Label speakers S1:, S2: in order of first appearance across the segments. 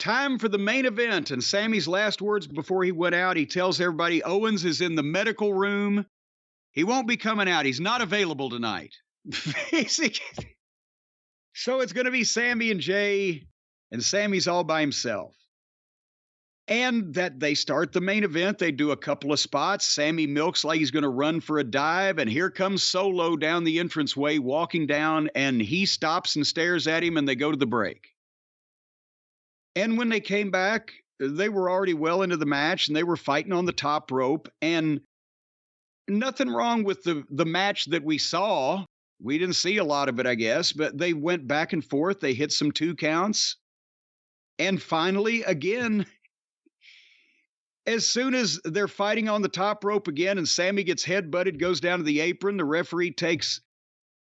S1: time for the main event. And Sami's last words before he went out, he tells everybody Owens is in the medical room. He won't be coming out. He's not available tonight. Basically. So it's going to be Sami and Jey, and Sami's all by himself. And that they start the main event. They do a couple of spots. Sami milks like he's going to run for a dive. And here comes Solo down the entranceway, walking down, and he stops and stares at him, and they go to the break. And when they came back, they were already well into the match, and they were fighting on the top rope. And nothing wrong with the match that we saw. We didn't see a lot of it, I guess, but they went back and forth. They hit some 2 counts. And finally, again, as soon as they're fighting on the top rope again and Sami gets headbutted, goes down to the apron, the referee takes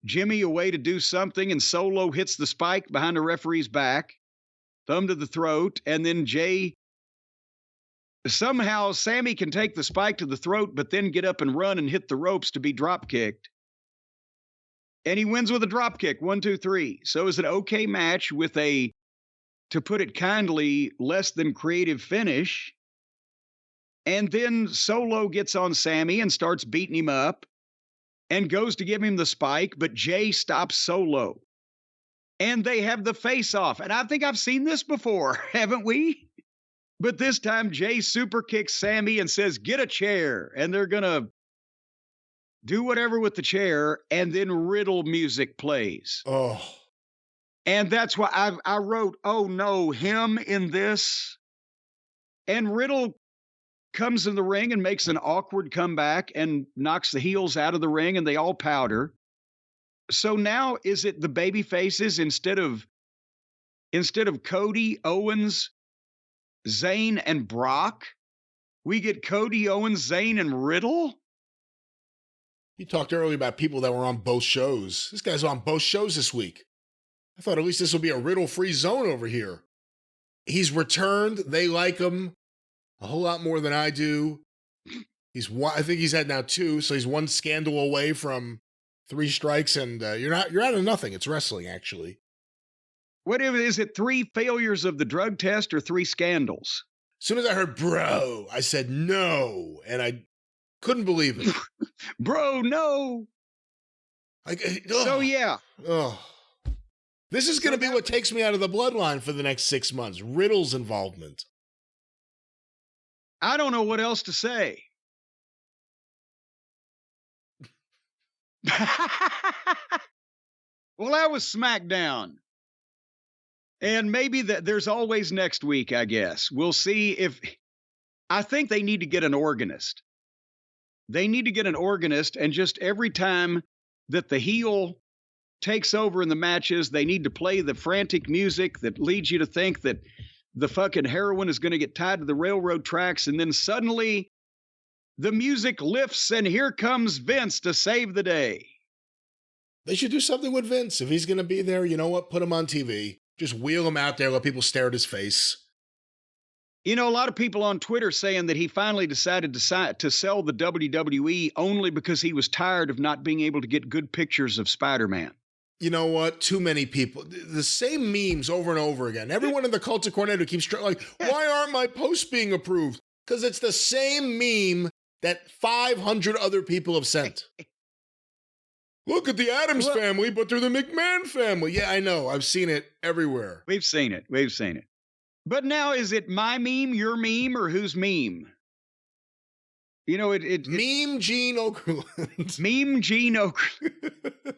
S1: Jimmy away to do something, and Solo hits the spike behind the referee's back, thumb to the throat, and then Jey, somehow Sami can take the spike to the throat, but then get up and run and hit the ropes to be drop kicked. And he wins with a drop kick, 1, 2, 3. So it was an okay match with a, to put it kindly, less than creative finish. And then Solo gets on Sami and starts beating him up and goes to give him the spike, but Jey stops Solo. And they have the face-off. And I think I've seen this before, haven't we? But this time, Jey super kicks Sami and says, get a chair. And they're going to do whatever with the chair, and then Riddle music plays.
S2: Oh.
S1: And that's why I wrote, oh no, him in this. And Riddle comes in the ring and makes an awkward comeback and knocks the heels out of the ring, and they all powder. So now is it the baby faces instead of Cody, Owens, Zayn, and Brock? We get Cody, Owens, Zayn, and Riddle?
S2: You talked earlier about people that were on both shows. This guy's on both shows this week. I thought at least this would be a Riddle-free zone over here. He's returned. They like him a whole lot more than I do. I think he's had now 2, so he's 1 scandal away from 3 strikes, and you're out of nothing. It's wrestling, actually.
S1: What is it? 3 failures of the drug test or 3 scandals?
S2: As soon as I heard bro, I said no, and I couldn't believe it.
S1: Bro, no. So yeah.
S2: Oh. This is going to be what takes me out of the bloodline for the next 6 months. Riddle's involvement.
S1: I don't know what else to say. Well, that was Smackdown. And maybe there's always next week, I guess. We'll see if... I think they need to get an organist. They need to get an organist, and just every time that the heel takes over in the matches, they need to play the frantic music that leads you to think that the fucking heroine is going to get tied to the railroad tracks, and then suddenly the music lifts, and here comes Vince to save the day.
S2: They should do something with Vince. If he's going to be there, you know what? Put him on TV. Just wheel him out there, let people stare at his face.
S1: You know, a lot of people on Twitter saying that he finally decided to sell the WWE only because he was tired of not being able to get good pictures of Spider-Man.
S2: You know what? Too many people. The same memes over and over again. Everyone in the cult of Cornette who keeps like, why aren't my posts being approved? Because it's the same meme that 500 other people have sent. Look at the Addams family, but they're the McMahon family. Yeah, I know. I've seen it everywhere.
S1: We've seen it. But now, is it my meme, your meme, or whose meme? You know,
S2: Meme Gene Okerlund.
S1: Meme Gene Okerlund.